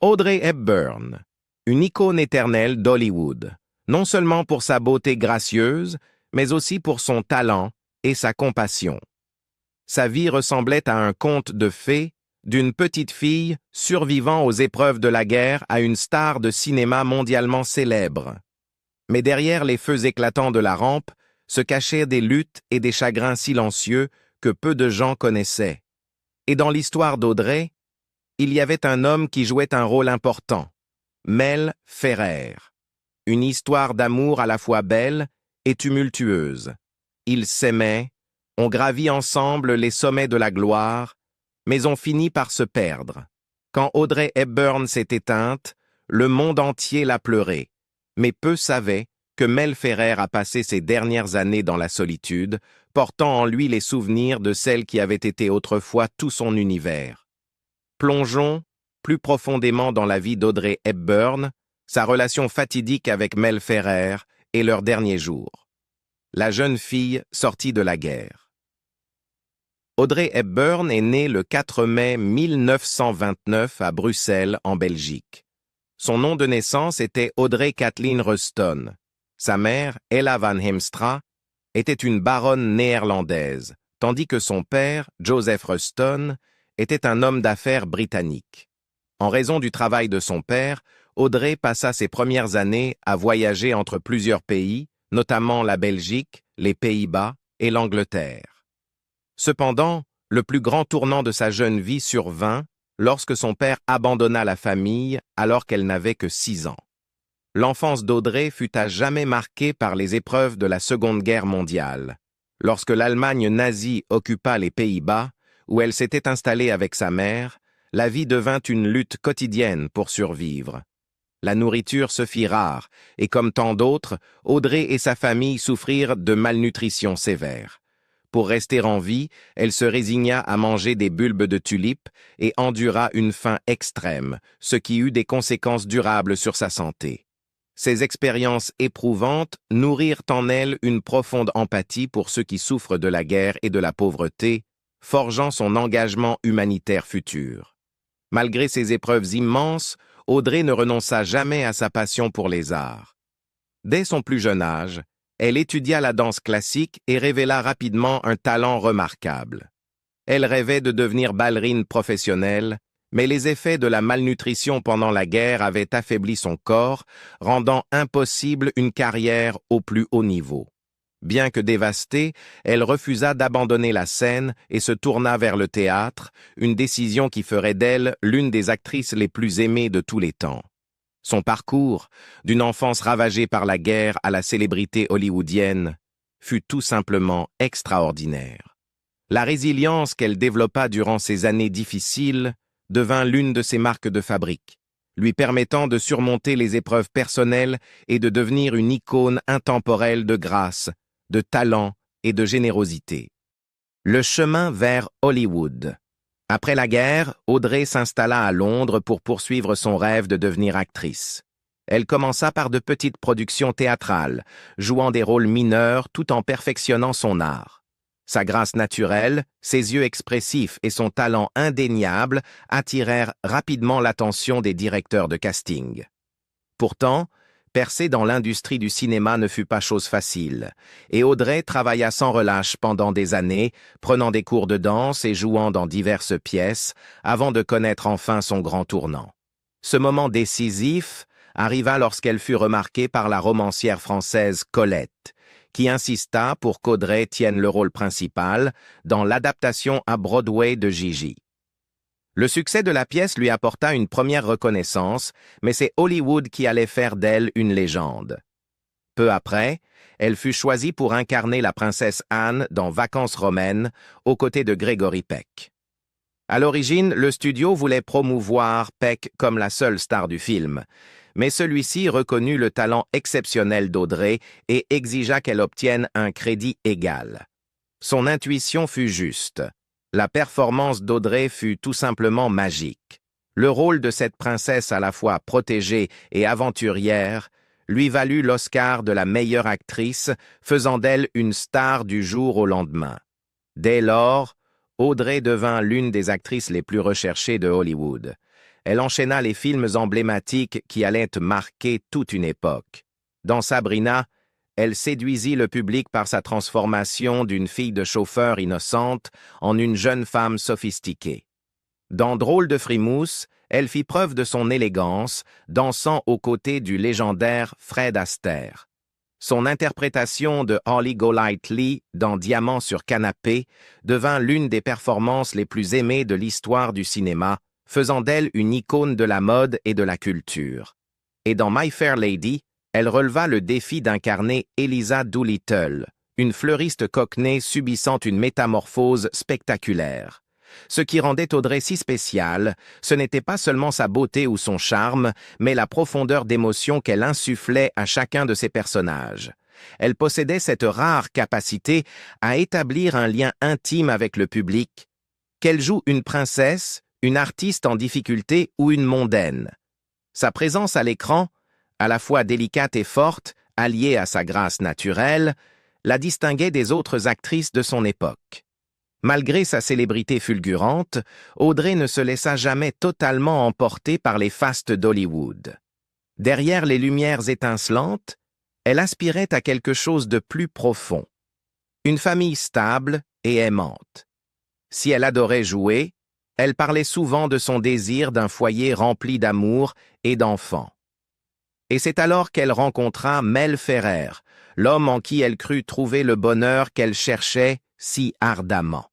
Audrey Hepburn, une icône éternelle d'Hollywood, non seulement pour sa beauté gracieuse, mais aussi pour son talent et sa compassion. Sa vie ressemblait à un conte de fées, d'une petite fille survivant aux épreuves de la guerre à une star de cinéma mondialement célèbre. Mais derrière les feux éclatants de la rampe se cachaient des luttes et des chagrins silencieux que peu de gens connaissaient. Et dans l'histoire d'Audrey, il y avait un homme qui jouait un rôle important, Mel Ferrer. Une histoire d'amour à la fois belle et tumultueuse. Ils s'aimaient, ont gravi ensemble les sommets de la gloire, mais ont fini par se perdre. Quand Audrey Hepburn s'est éteinte, le monde entier l'a pleuré, mais peu savaient que Mel Ferrer a passé ses dernières années dans la solitude, portant en lui les souvenirs de celle qui avait été autrefois tout son univers. Plongeons plus profondément dans la vie d'Audrey Hepburn, sa relation fatidique avec Mel Ferrer et leurs derniers jours. La jeune fille sortie de la guerre. Audrey Hepburn est née le 4 mai 1929 à Bruxelles, en Belgique. Son nom de naissance était Audrey Kathleen Ruston. Sa mère, Ella van Heemstra, était une baronne néerlandaise, tandis que son père, Joseph Ruston, était un homme d'affaires britannique. En raison du travail de son père, Audrey passa ses premières années à voyager entre plusieurs pays, notamment la Belgique, les Pays-Bas et l'Angleterre. Cependant, le plus grand tournant de sa jeune vie survint lorsque son père abandonna la famille alors qu'elle n'avait que 6 ans. L'enfance d'Audrey fut à jamais marquée par les épreuves de la Seconde Guerre mondiale. Lorsque l'Allemagne nazie occupa les Pays-Bas, où elle s'était installée avec sa mère, la vie devint une lutte quotidienne pour survivre. La nourriture se fit rare, et comme tant d'autres, Audrey et sa famille souffrirent de malnutrition sévère. Pour rester en vie, elle se résigna à manger des bulbes de tulipes et endura une faim extrême, ce qui eut des conséquences durables sur sa santé. Ces expériences éprouvantes nourrirent en elle une profonde empathie pour ceux qui souffrent de la guerre et de la pauvreté, forgeant son engagement humanitaire futur. Malgré ces épreuves immenses, Audrey ne renonça jamais à sa passion pour les arts. Dès son plus jeune âge, elle étudia la danse classique et révéla rapidement un talent remarquable. Elle rêvait de devenir ballerine professionnelle, mais les effets de la malnutrition pendant la guerre avaient affaibli son corps, rendant impossible une carrière au plus haut niveau. Bien que dévastée, elle refusa d'abandonner la scène et se tourna vers le théâtre, une décision qui ferait d'elle l'une des actrices les plus aimées de tous les temps. Son parcours, d'une enfance ravagée par la guerre à la célébrité hollywoodienne, fut tout simplement extraordinaire. La résilience qu'elle développa durant ces années difficiles devint l'une de ses marques de fabrique, lui permettant de surmonter les épreuves personnelles et de devenir une icône intemporelle de grâce, de talent et de générosité. Le chemin vers Hollywood. Après la guerre, Audrey s'installa à Londres pour poursuivre son rêve de devenir actrice. Elle commença par de petites productions théâtrales, jouant des rôles mineurs tout en perfectionnant son art. Sa grâce naturelle, ses yeux expressifs et son talent indéniable attirèrent rapidement l'attention des directeurs de casting. Pourtant, percer dans l'industrie du cinéma ne fut pas chose facile, et Audrey travailla sans relâche pendant des années, prenant des cours de danse et jouant dans diverses pièces, avant de connaître enfin son grand tournant. Ce moment décisif arriva lorsqu'elle fut remarquée par la romancière française Colette, qui insista pour qu'Audrey tienne le rôle principal dans l'adaptation à Broadway de Gigi. Le succès de la pièce lui apporta une première reconnaissance, mais c'est Hollywood qui allait faire d'elle une légende. Peu après, elle fut choisie pour incarner la princesse Anne dans Vacances romaines, aux côtés de Gregory Peck. À l'origine, le studio voulait promouvoir Peck comme la seule star du film, mais celui-ci reconnut le talent exceptionnel d'Audrey et exigea qu'elle obtienne un crédit égal. Son intuition fut juste. La performance d'Audrey fut tout simplement magique. Le rôle de cette princesse à la fois protégée et aventurière lui valut l'Oscar de la meilleure actrice, faisant d'elle une star du jour au lendemain. Dès lors, Audrey devint l'une des actrices les plus recherchées de Hollywood. elle enchaîna les films emblématiques qui allaient marquer toute une époque. Dans Sabrina, elle séduisit le public par sa transformation d'une fille de chauffeur innocente en une jeune femme sophistiquée. Dans Drôle de frimousse, elle fit preuve de son élégance, dansant aux côtés du légendaire Fred Astaire. Son interprétation de Holly Golightly dans Diamant sur canapé devint l'une des performances les plus aimées de l'histoire du cinéma, faisant d'elle une icône de la mode et de la culture. Et dans My Fair Lady, elle releva le défi d'incarner Eliza Doolittle, une fleuriste cockney subissant une métamorphose spectaculaire. Ce qui rendait Audrey si spéciale, ce n'était pas seulement sa beauté ou son charme, mais la profondeur d'émotion qu'elle insufflait à chacun de ses personnages. Elle possédait cette rare capacité à établir un lien intime avec le public, qu'elle joue une princesse, une artiste en difficulté ou une mondaine. Sa présence à l'écran, à la fois délicate et forte, alliée à sa grâce naturelle, la distinguait des autres actrices de son époque. Malgré sa célébrité fulgurante, Audrey ne se laissa jamais totalement emporter par les fastes d'Hollywood. Derrière les lumières étincelantes, elle aspirait à quelque chose de plus profond. Une famille stable et aimante. Si elle adorait jouer, elle parlait souvent de son désir d'un foyer rempli d'amour et d'enfants. Et c'est alors qu'elle rencontra Mel Ferrer, l'homme en qui elle crut trouver le bonheur qu'elle cherchait si ardemment.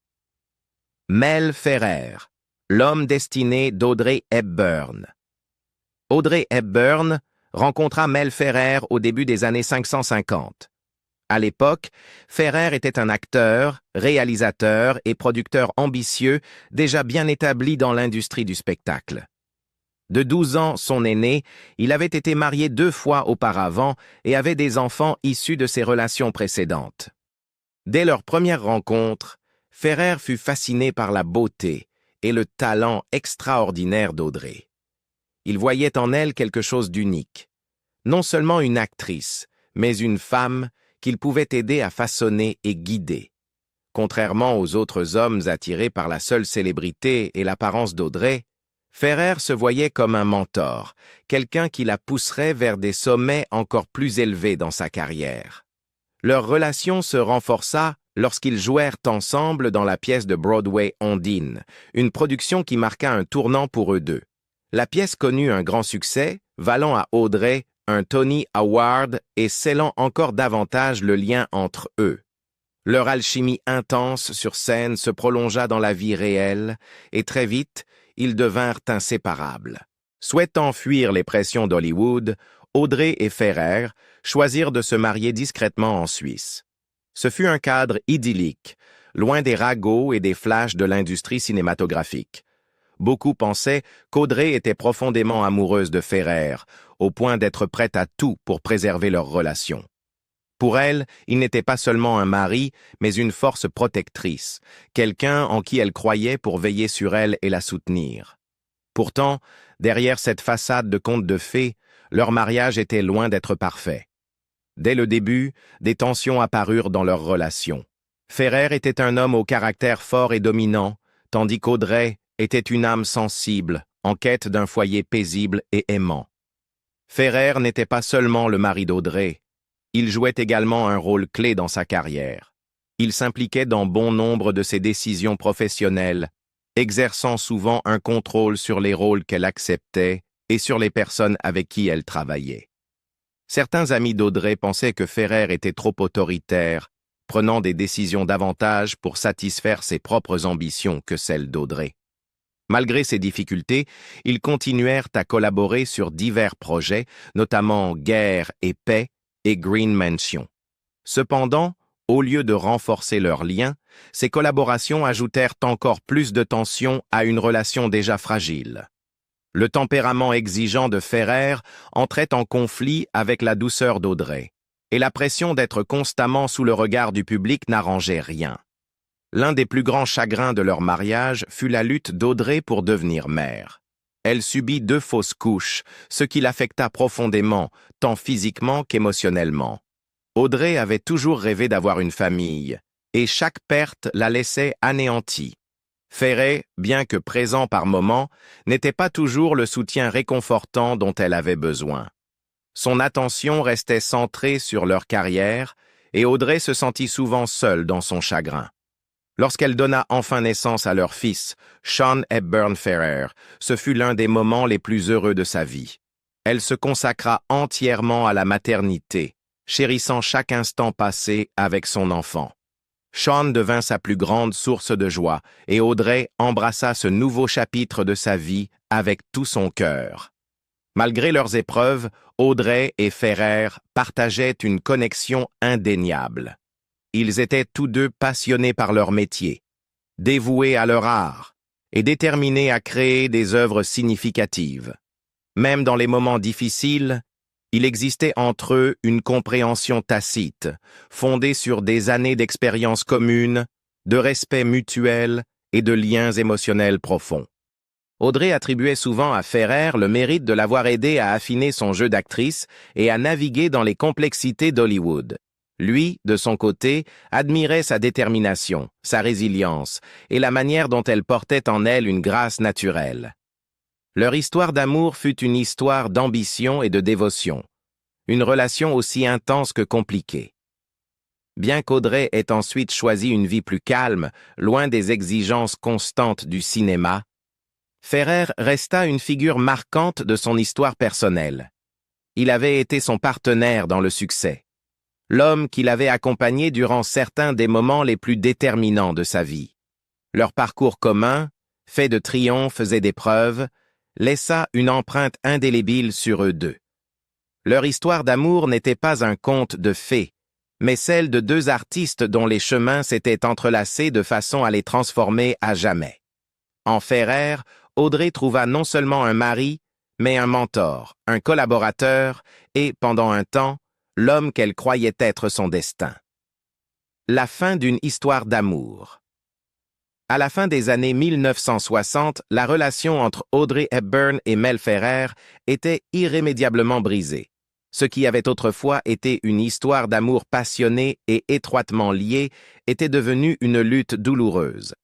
Mel Ferrer, l'homme destiné d'Audrey Hepburn. Audrey Hepburn rencontra Mel Ferrer au début des années 550. À l'époque, Ferrer était un acteur, réalisateur et producteur ambitieux déjà bien établi dans l'industrie du spectacle. De 12 ans, son aîné, il avait été marié 2 fois auparavant et avait des enfants issus de ses relations précédentes. Dès leur première rencontre, Ferrer fut fasciné par la beauté et le talent extraordinaire d'Audrey. Il voyait en elle quelque chose d'unique. Non seulement une actrice, mais une femme qu'il pouvait aider à façonner et guider. Contrairement aux autres hommes attirés par la seule célébrité et l'apparence d'Audrey, Ferrer se voyait comme un mentor, quelqu'un qui la pousserait vers des sommets encore plus élevés dans sa carrière. Leur relation se renforça lorsqu'ils jouèrent ensemble dans la pièce de Broadway Ondine, une production qui marqua un tournant pour eux deux. La pièce connut un grand succès, valant à Audrey un Tony Award et scellant encore davantage le lien entre eux. Leur alchimie intense sur scène se prolongea dans la vie réelle, et très vite, ils devinrent inséparables. Souhaitant fuir les pressions d'Hollywood, Audrey et Ferrer choisirent de se marier discrètement en Suisse. Ce fut un cadre idyllique, loin des ragots et des flashs de l'industrie cinématographique. Beaucoup pensaient qu'Audrey était profondément amoureuse de Ferrer, au point d'être prête à tout pour préserver leur relation. Pour elle, il n'était pas seulement un mari, mais une force protectrice, quelqu'un en qui elle croyait pour veiller sur elle et la soutenir. Pourtant, derrière cette façade de conte de fées, leur mariage était loin d'être parfait. Dès le début, des tensions apparurent dans leur relation. Ferrer était un homme au caractère fort et dominant, tandis qu'Audrey était une âme sensible, en quête d'un foyer paisible et aimant. Ferrer n'était pas seulement le mari d'Audrey, il jouait également un rôle clé dans sa carrière. Il s'impliquait dans bon nombre de ses décisions professionnelles, exerçant souvent un contrôle sur les rôles qu'elle acceptait et sur les personnes avec qui elle travaillait. Certains amis d'Audrey pensaient que Ferrer était trop autoritaire, prenant des décisions davantage pour satisfaire ses propres ambitions que celles d'Audrey. Malgré ces difficultés, ils continuèrent à collaborer sur divers projets, notamment Guerre et paix et Green Mansion. Cependant, au lieu de renforcer leurs liens, ces collaborations ajoutèrent encore plus de tension à une relation déjà fragile. Le tempérament exigeant de Ferrer entrait en conflit avec la douceur d'Audrey, et la pression d'être constamment sous le regard du public n'arrangeait rien. L'un des plus grands chagrins de leur mariage fut la lutte d'Audrey pour devenir mère. Elle subit 2 fausses couches, ce qui l'affecta profondément, tant physiquement qu'émotionnellement. Audrey avait toujours rêvé d'avoir une famille, et chaque perte la laissait anéantie. Ferret, bien que présent par moments, n'était pas toujours le soutien réconfortant dont elle avait besoin. Son attention restait centrée sur leur carrière, et Audrey se sentit souvent seule dans son chagrin. Lorsqu'elle donna enfin naissance à leur fils, Sean Hepburn Ferrer, ce fut l'un des moments les plus heureux de sa vie. Elle se consacra entièrement à la maternité, chérissant chaque instant passé avec son enfant. Sean devint sa plus grande source de joie, et Audrey embrassa ce nouveau chapitre de sa vie avec tout son cœur. Malgré leurs épreuves, Audrey et Ferrer partageaient une connexion indéniable. Ils étaient tous deux passionnés par leur métier, dévoués à leur art et déterminés à créer des œuvres significatives. Même dans les moments difficiles, il existait entre eux une compréhension tacite, fondée sur des années d'expérience commune, de respect mutuel et de liens émotionnels profonds. Audrey attribuait souvent à Ferrer le mérite de l'avoir aidé à affiner son jeu d'actrice et à naviguer dans les complexités d'Hollywood. Lui, de son côté, admirait sa détermination, sa résilience et la manière dont elle portait en elle une grâce naturelle. Leur histoire d'amour fut une histoire d'ambition et de dévotion, une relation aussi intense que compliquée. Bien qu'Audrey ait ensuite choisi une vie plus calme, loin des exigences constantes du cinéma, Ferrer resta une figure marquante de son histoire personnelle. Il avait été son partenaire dans le succès, l'homme qui l'avait accompagné durant certains des moments les plus déterminants de sa vie. Leur parcours commun, fait de triomphes et d'épreuves, laissa une empreinte indélébile sur eux deux. Leur histoire d'amour n'était pas un conte de fées, mais celle de deux artistes dont les chemins s'étaient entrelacés de façon à les transformer à jamais. En Ferrer, Audrey trouva non seulement un mari, mais un mentor, un collaborateur et, pendant un temps, l'homme qu'elle croyait être son destin. La fin d'une histoire d'amour. À la fin des années 1960, la relation entre Audrey Hepburn et Mel Ferrer était irrémédiablement brisée. Ce qui avait autrefois été une histoire d'amour passionnée et étroitement liée était devenu une lutte douloureuse.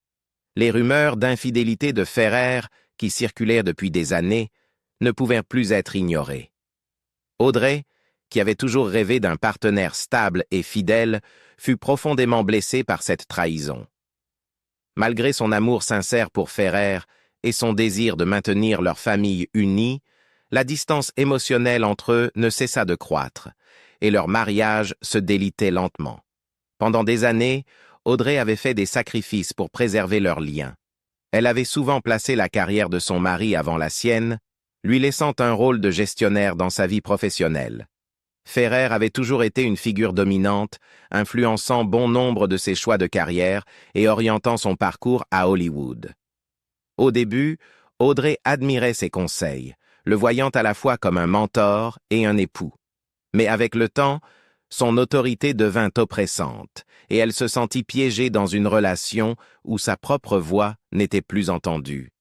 Les rumeurs d'infidélité de Ferrer, qui circulèrent depuis des années, ne pouvaient plus être ignorées. Audrey, qui avait toujours rêvé d'un partenaire stable et fidèle, fut profondément blessée par cette trahison. Malgré son amour sincère pour Ferrer et son désir de maintenir leur famille unie, la distance émotionnelle entre eux ne cessa de croître, et leur mariage se délitait lentement. Pendant des années, Audrey avait fait des sacrifices pour préserver leur lien. Elle avait souvent placé la carrière de son mari avant la sienne, lui laissant un rôle de gestionnaire dans sa vie professionnelle. Ferrer avait toujours été une figure dominante, influençant bon nombre de ses choix de carrière et orientant son parcours à Hollywood. Au début, Audrey admirait ses conseils, le voyant à la fois comme un mentor et un époux. Mais avec le temps, son autorité devint oppressante, et elle se sentit piégée dans une relation où sa propre voix n'était plus entendue.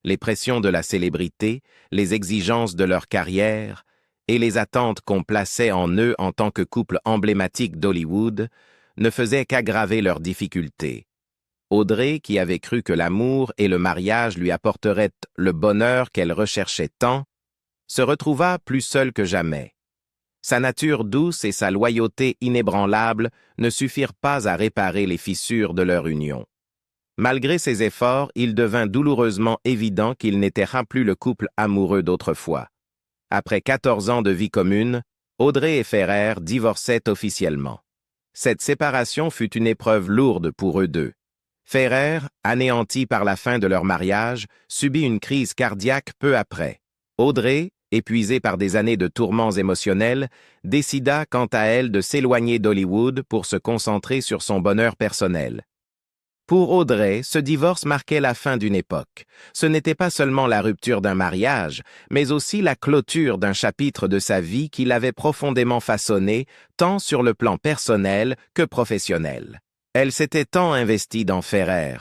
Les pressions de la célébrité, les exigences de leur carrière, et les attentes qu'on plaçait en eux en tant que couple emblématique d'Hollywood ne faisaient qu'aggraver leurs difficultés. Audrey, qui avait cru que l'amour et le mariage lui apporteraient le bonheur qu'elle recherchait tant, se retrouva plus seule que jamais. Sa nature douce et sa loyauté inébranlable ne suffirent pas à réparer les fissures de leur union. Malgré ses efforts, il devint douloureusement évident qu'ils n'étaient plus le couple amoureux d'autrefois. Après 14 ans de vie commune, Audrey et Ferrer divorçaient officiellement. Cette séparation fut une épreuve lourde pour eux deux. Ferrer, anéanti par la fin de leur mariage, subit une crise cardiaque peu après. Audrey, épuisée par des années de tourments émotionnels, décida quant à elle de s'éloigner d'Hollywood pour se concentrer sur son bonheur personnel. Pour Audrey, ce divorce marquait la fin d'une époque. Ce n'était pas seulement la rupture d'un mariage, mais aussi la clôture d'un chapitre de sa vie qui l'avait profondément façonné, tant sur le plan personnel que professionnel. Elle s'était tant investie dans Ferrer,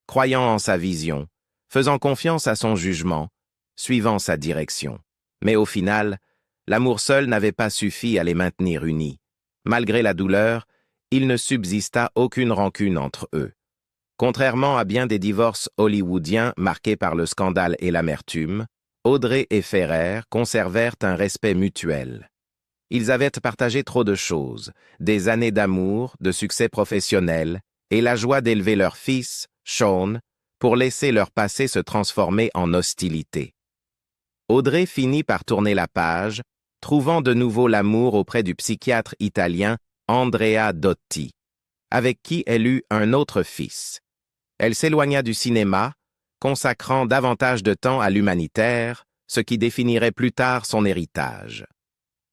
croyant en sa vision, faisant confiance à son jugement, suivant sa direction. Mais au final, l'amour seul n'avait pas suffi à les maintenir unis. Malgré la douleur, il ne subsista aucune rancune entre eux. Contrairement à bien des divorces hollywoodiens marqués par le scandale et l'amertume, Audrey et Ferrer conservèrent un respect mutuel. Ils avaient partagé trop de choses, des années d'amour, de succès professionnel, et la joie d'élever leur fils, Sean, pour laisser leur passé se transformer en hostilité. Audrey finit par tourner la page, trouvant de nouveau l'amour auprès du psychiatre italien Andrea Dotti, avec qui elle eut un autre fils. Elle s'éloigna du cinéma, consacrant davantage de temps à l'humanitaire, ce qui définirait plus tard son héritage.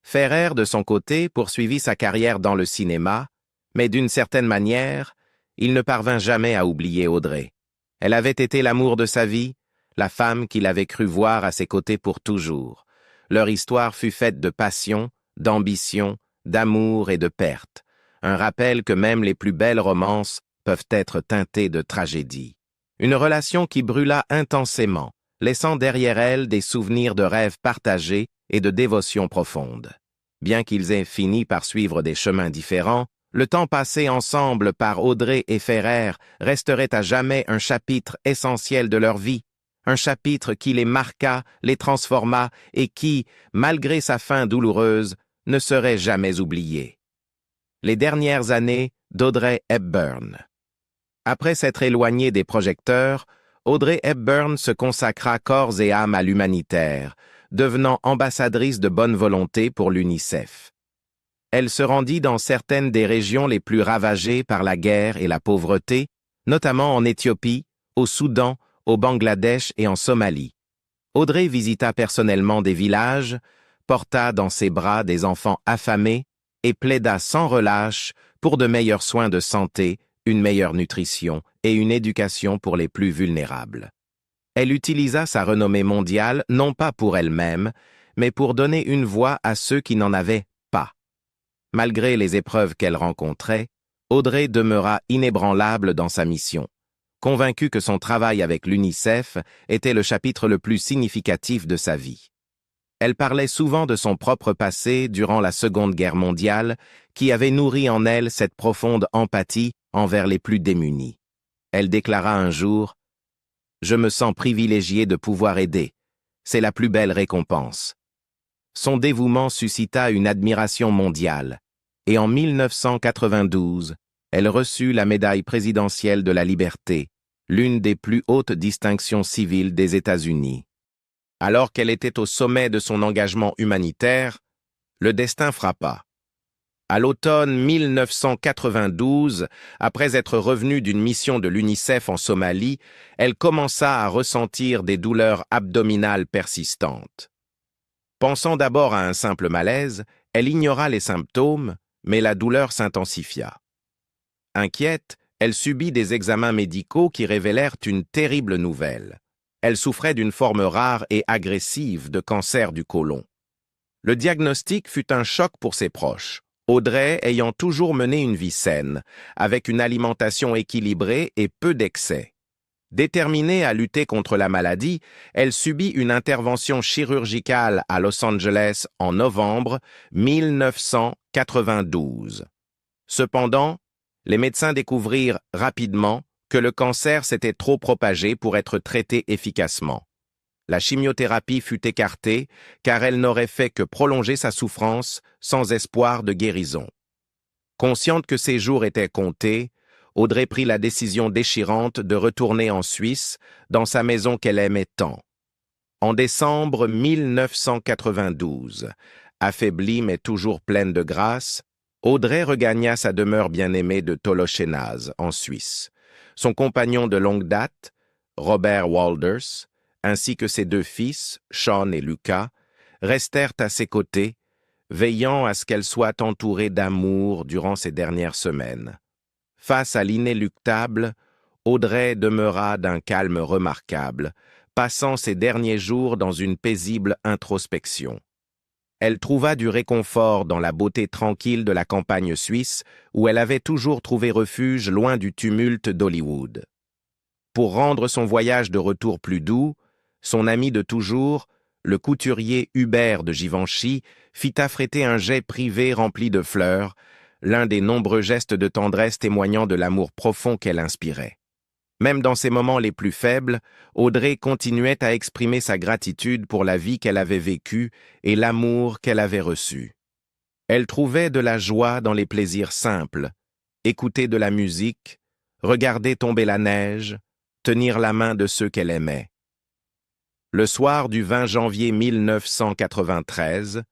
Ferrer, de son côté, poursuivit sa carrière dans le cinéma, mais d'une certaine manière, il ne parvint jamais à oublier Audrey. Elle avait été l'amour de sa vie, la femme qu'il avait cru voir à ses côtés pour toujours. Leur histoire fut faite de passion, d'ambition, d'amour et de perte. Un rappel que même les plus belles romances peuvent être teintées de tragédie. Une relation qui brûla intensément, laissant derrière elle des souvenirs de rêves partagés et de dévotion profonde. Bien qu'ils aient fini par suivre des chemins différents, le temps passé ensemble par Audrey et Ferrer resterait à jamais un chapitre essentiel de leur vie, un chapitre qui les marqua, les transforma et qui, malgré sa fin douloureuse, ne serait jamais oublié. Les dernières années d'Audrey Hepburn. Après s'être éloignée des projecteurs, Audrey Hepburn se consacra corps et âme à l'humanitaire, devenant ambassadrice de bonne volonté pour l'UNICEF. Elle se rendit dans certaines des régions les plus ravagées par la guerre et la pauvreté, notamment en Éthiopie, au Soudan, au Bangladesh et en Somalie. Audrey visita personnellement des villages, porta dans ses bras des enfants affamés et plaida sans relâche pour de meilleurs soins de santé, une meilleure nutrition et une éducation pour les plus vulnérables. Elle utilisa sa renommée mondiale non pas pour elle-même, mais pour donner une voix à ceux qui n'en avaient pas. Malgré les épreuves qu'elle rencontrait, Audrey demeura inébranlable dans sa mission, convaincue que son travail avec l'UNICEF était le chapitre le plus significatif de sa vie. Elle parlait souvent de son propre passé durant la Seconde Guerre mondiale, qui avait nourri en elle cette profonde empathie envers les plus démunis. Elle déclara un jour « Je me sens privilégiée de pouvoir aider. C'est la plus belle récompense. » Son dévouement suscita une admiration mondiale, et en 1992, elle reçut la médaille présidentielle de la liberté, l'une des plus hautes distinctions civiles des États-Unis. Alors qu'elle était au sommet de son engagement humanitaire, le destin frappa. À l'automne 1992, après être revenue d'une mission de l'UNICEF en Somalie, elle commença à ressentir des douleurs abdominales persistantes. Pensant d'abord à un simple malaise, elle ignora les symptômes, mais la douleur s'intensifia. Inquiète, elle subit des examens médicaux qui révélèrent une terrible nouvelle. Elle souffrait d'une forme rare et agressive de cancer du côlon. Le diagnostic fut un choc pour ses proches, Audrey ayant toujours mené une vie saine, avec une alimentation équilibrée et peu d'excès. Déterminée à lutter contre la maladie, elle subit une intervention chirurgicale à Los Angeles en novembre 1992. Cependant, les médecins découvrirent rapidement que le cancer s'était trop propagé pour être traité efficacement. La chimiothérapie fut écartée car elle n'aurait fait que prolonger sa souffrance sans espoir de guérison. Consciente que ses jours étaient comptés, Audrey prit la décision déchirante de retourner en Suisse, dans sa maison qu'elle aimait tant. En décembre 1992, affaiblie mais toujours pleine de grâce, Audrey regagna sa demeure bien-aimée de Tolochenaz, en Suisse. Son compagnon de longue date, Robert Walders, ainsi que ses deux fils, Sean et Lucas, restèrent à ses côtés, veillant à ce qu'elle soit entourée d'amour durant ces dernières semaines. Face à l'inéluctable, Audrey demeura d'un calme remarquable, passant ses derniers jours dans une paisible introspection. Elle trouva du réconfort dans la beauté tranquille de la campagne suisse où elle avait toujours trouvé refuge loin du tumulte d'Hollywood. Pour rendre son voyage de retour plus doux, son ami de toujours, le couturier Hubert de Givenchy, fit affréter un jet privé rempli de fleurs, l'un des nombreux gestes de tendresse témoignant de l'amour profond qu'elle inspirait. Même dans ses moments les plus faibles, Audrey continuait à exprimer sa gratitude pour la vie qu'elle avait vécue et l'amour qu'elle avait reçu. Elle trouvait de la joie dans les plaisirs simples, écouter de la musique, regarder tomber la neige, tenir la main de ceux qu'elle aimait. Le soir du 20 janvier 1993,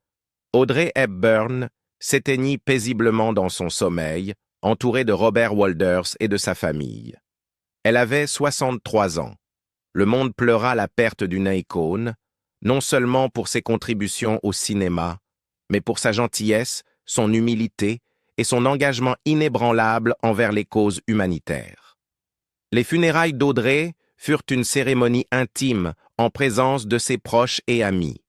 Audrey Hepburn s'éteignit paisiblement dans son sommeil, entourée de Robert Wolders et de sa famille. Elle avait 63 ans. Le monde pleura la perte d'une icône, non seulement pour ses contributions au cinéma, mais pour sa gentillesse, son humilité et son engagement inébranlable envers les causes humanitaires. Les funérailles d'Audrey furent une cérémonie intime en présence de ses proches et amis.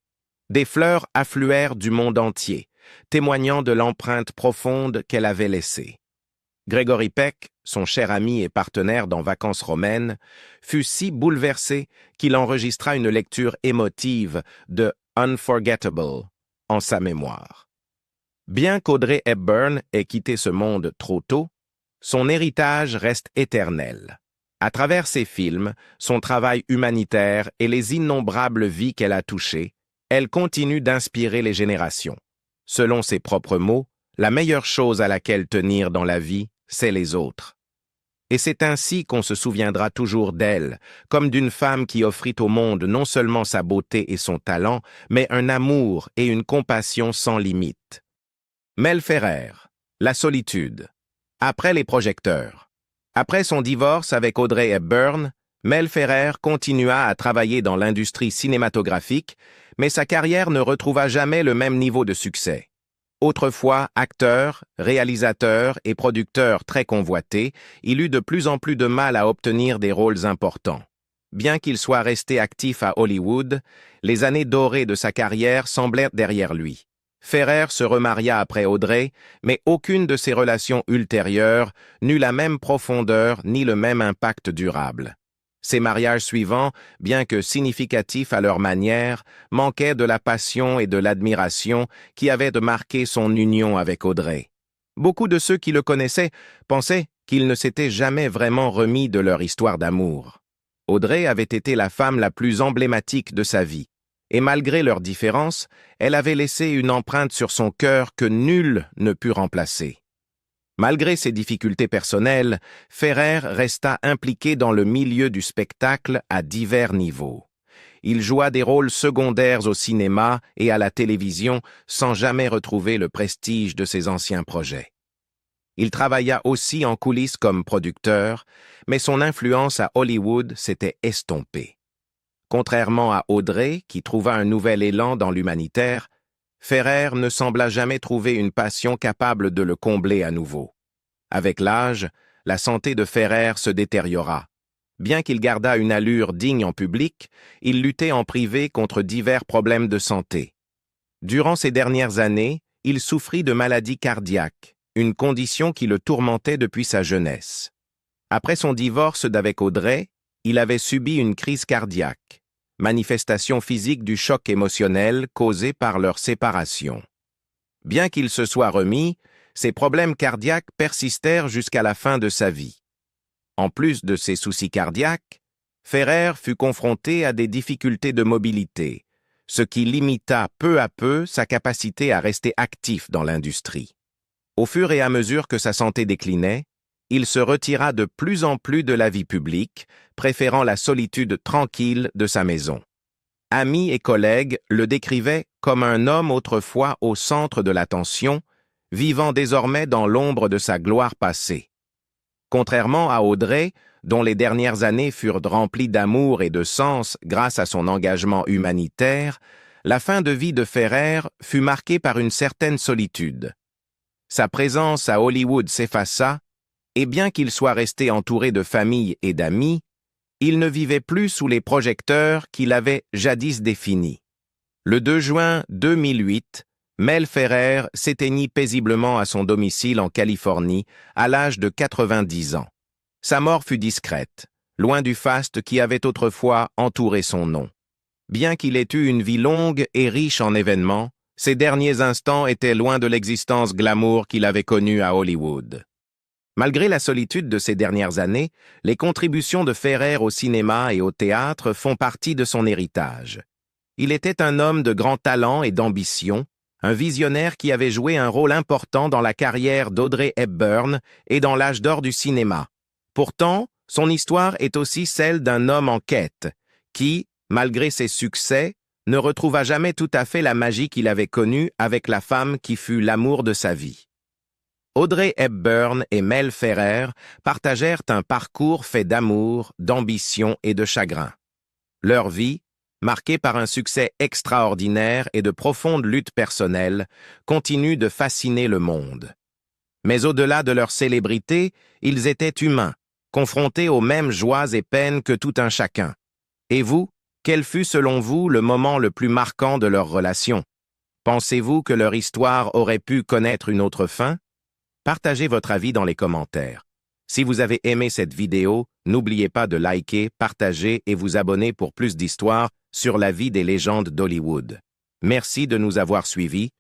Des fleurs affluèrent du monde entier, témoignant de l'empreinte profonde qu'elle avait laissée. Gregory Peck, son cher ami et partenaire dans Vacances romaines, fut si bouleversé qu'il enregistra une lecture émotive de Unforgettable en sa mémoire. Bien qu'Audrey Hepburn ait quitté ce monde trop tôt, son héritage reste éternel. À travers ses films, son travail humanitaire et les innombrables vies qu'elle a touchées, elle continue d'inspirer les générations. Selon ses propres mots, la meilleure chose à laquelle tenir dans la vie, c'est les autres. Et c'est ainsi qu'on se souviendra toujours d'elle, comme d'une femme qui offrit au monde non seulement sa beauté et son talent, mais un amour et une compassion sans limite. Mel Ferrer, La solitude. Après les projecteurs. Après son divorce avec Audrey Hepburn, Mel Ferrer continua à travailler dans l'industrie cinématographique, mais sa carrière ne retrouva jamais le même niveau de succès. Autrefois acteur, réalisateur et producteur très convoité, il eut de plus en plus de mal à obtenir des rôles importants. Bien qu'il soit resté actif à Hollywood, les années dorées de sa carrière semblèrent derrière lui. Ferrer se remaria après Audrey, mais aucune de ses relations ultérieures n'eut la même profondeur ni le même impact durable. Ses mariages suivants, bien que significatifs à leur manière, manquaient de la passion et de l'admiration qui avaient marqué son union avec Audrey. Beaucoup de ceux qui le connaissaient pensaient qu'ils ne s'étaient jamais vraiment remis de leur histoire d'amour. Audrey avait été la femme la plus emblématique de sa vie, et malgré leurs différences, elle avait laissé une empreinte sur son cœur que nul ne put remplacer. Malgré ses difficultés personnelles, Ferrer resta impliqué dans le milieu du spectacle à divers niveaux. Il joua des rôles secondaires au cinéma et à la télévision sans jamais retrouver le prestige de ses anciens projets. Il travailla aussi en coulisses comme producteur, mais son influence à Hollywood s'était estompée. Contrairement à Audrey, qui trouva un nouvel élan dans l'humanitaire, Ferrer ne sembla jamais trouver une passion capable de le combler à nouveau. Avec l'âge, la santé de Ferrer se détériora. Bien qu'il gardât une allure digne en public, il luttait en privé contre divers problèmes de santé. Durant ces dernières années, il souffrit de maladie cardiaque, une condition qui le tourmentait depuis sa jeunesse. Après son divorce d'avec Audrey, il avait subi une crise cardiaque, manifestation physique du choc émotionnel causé par leur séparation. Bien qu'il se soit remis, ses problèmes cardiaques persistèrent jusqu'à la fin de sa vie. En plus de ses soucis cardiaques, Ferrer fut confronté à des difficultés de mobilité, ce qui limita peu à peu sa capacité à rester actif dans l'industrie. Au fur et à mesure que sa santé déclinait, il se retira de plus en plus de la vie publique, préférant la solitude tranquille de sa maison. Amis et collègues le décrivaient comme un homme autrefois au centre de l'attention, vivant désormais dans l'ombre de sa gloire passée. Contrairement à Audrey, dont les dernières années furent remplies d'amour et de sens grâce à son engagement humanitaire, la fin de vie de Ferrer fut marquée par une certaine solitude. Sa présence à Hollywood s'effaça, et bien qu'il soit resté entouré de famille et d'amis, il ne vivait plus sous les projecteurs qu'il avait jadis définis. Le 2 juin 2008, Mel Ferrer s'éteignit paisiblement à son domicile en Californie à l'âge de 90 ans. Sa mort fut discrète, loin du faste qui avait autrefois entouré son nom. Bien qu'il ait eu une vie longue et riche en événements, ses derniers instants étaient loin de l'existence glamour qu'il avait connue à Hollywood. Malgré la solitude de ces dernières années, les contributions de Ferrer au cinéma et au théâtre font partie de son héritage. Il était un homme de grand talent et d'ambition, un visionnaire qui avait joué un rôle important dans la carrière d'Audrey Hepburn et dans l'âge d'or du cinéma. Pourtant, son histoire est aussi celle d'un homme en quête, qui, malgré ses succès, ne retrouva jamais tout à fait la magie qu'il avait connue avec la femme qui fut l'amour de sa vie. Audrey Hepburn et Mel Ferrer partagèrent un parcours fait d'amour, d'ambition et de chagrin. Leur vie, marquée par un succès extraordinaire et de profondes luttes personnelles, continue de fasciner le monde. Mais au-delà de leur célébrité, ils étaient humains, confrontés aux mêmes joies et peines que tout un chacun. Et vous, quel fut selon vous le moment le plus marquant de leur relation? Pensez-vous que leur histoire aurait pu connaître une autre fin? Partagez votre avis dans les commentaires. Si vous avez aimé cette vidéo, n'oubliez pas de liker, partager et vous abonner pour plus d'histoires sur la vie des légendes d'Hollywood. Merci de nous avoir suivis